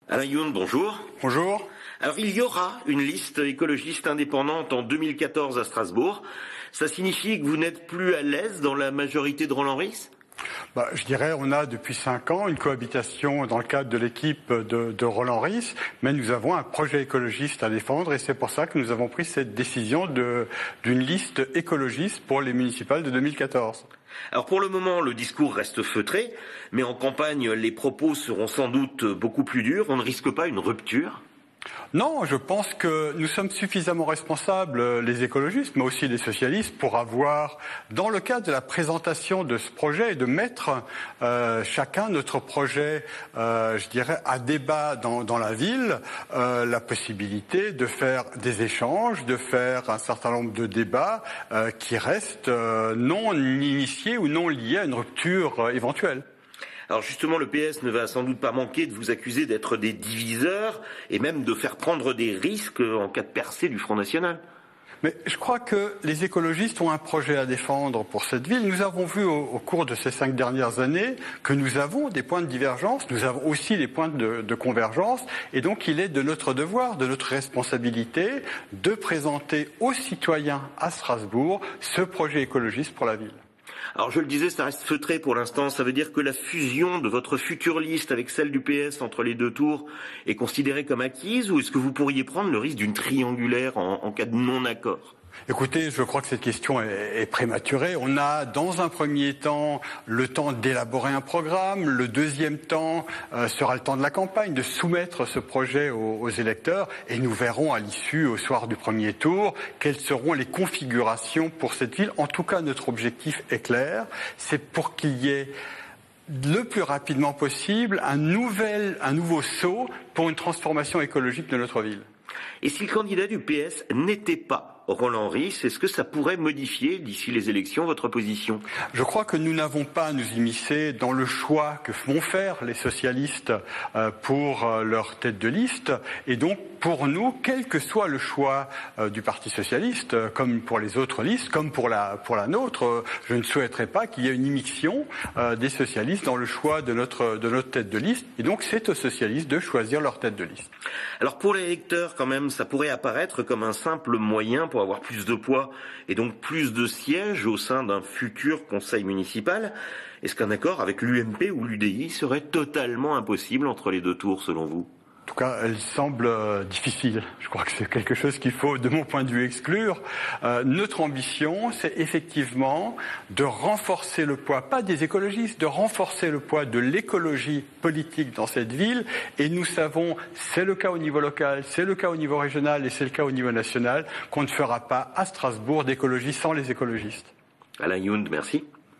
Alain Youn, bonjour. Bonjour. Alors il y aura une liste écologiste indépendante en 2014 à Strasbourg. Ça signifie que vous n'êtes plus à l'aise dans la majorité de Roland Ries ? Je dirais on a depuis 5 ans une cohabitation dans le cadre de l'équipe de Roland Ries, mais nous avons un projet écologiste à défendre et c'est pour ça que nous avons pris cette décision d'une liste écologiste pour les municipales de 2014. Alors pour le moment, le discours reste feutré, mais en campagne, les propos seront sans doute beaucoup plus durs. On ne risque pas une rupture ? Non, je pense que nous sommes suffisamment responsables, les écologistes, mais aussi les socialistes, pour avoir, dans le cadre de la présentation de ce projet, et de mettre chacun notre projet, je dirais, à débat dans la ville, la possibilité de faire des échanges, de faire un certain nombre de débats qui restent non initiés ou non liés à une rupture éventuelle. Alors justement, le PS ne va sans doute pas manquer de vous accuser d'être des diviseurs et même de faire prendre des risques en cas de percée du Front National. Mais je crois que les écologistes ont un projet à défendre pour cette ville. Nous avons vu au cours de ces 5 dernières années que nous avons des points de divergence, nous avons aussi des points de convergence, et donc il est de notre devoir, de notre responsabilité de présenter aux citoyens à Strasbourg ce projet écologiste pour la ville. Alors je le disais, ça reste feutré pour l'instant. Ça veut dire que la fusion de votre future liste avec celle du PS entre les deux tours est considérée comme acquise, ou est-ce que vous pourriez prendre le risque d'une triangulaire en cas de non-accord ? Écoutez, je crois que cette question est prématurée. On a, dans un premier temps, le temps d'élaborer un programme. Le deuxième temps sera le temps de la campagne, de soumettre ce projet aux électeurs. Et nous verrons à l'issue, au soir du premier tour, quelles seront les configurations pour cette ville. En tout cas, notre objectif est clair. C'est pour qu'il y ait le plus rapidement possible un nouveau saut pour une transformation écologique de notre ville. Et si le candidat du PS n'était pas Roland Ries, est-ce que ça pourrait modifier, d'ici les élections, votre position ? Je crois que nous n'avons pas à nous immiscer dans le choix que vont faire les socialistes pour leur tête de liste. Et donc, pour nous, quel que soit le choix du Parti socialiste, comme pour les autres listes, comme pour la nôtre, je ne souhaiterais pas qu'il y ait une immixtion des socialistes dans le choix de notre tête de liste. Et donc, c'est aux socialistes de choisir leur tête de liste. Alors, pour les électeurs, quand même, ça pourrait apparaître comme un simple moyen pour avoir plus de poids et donc plus de sièges au sein d'un futur conseil municipal. Est-ce qu'un accord avec l'UMP ou l'UDI serait totalement impossible entre les deux tours, selon vous ? En tout cas, elle semble difficile. Je crois que c'est quelque chose qu'il faut, de mon point de vue, exclure. Notre ambition, c'est effectivement de renforcer le poids, pas des écologistes, de renforcer le poids de l'écologie politique dans cette ville. Et nous savons, c'est le cas au niveau local, c'est le cas au niveau régional et c'est le cas au niveau national, qu'on ne fera pas à Strasbourg d'écologie sans les écologistes. Alain Youn, merci.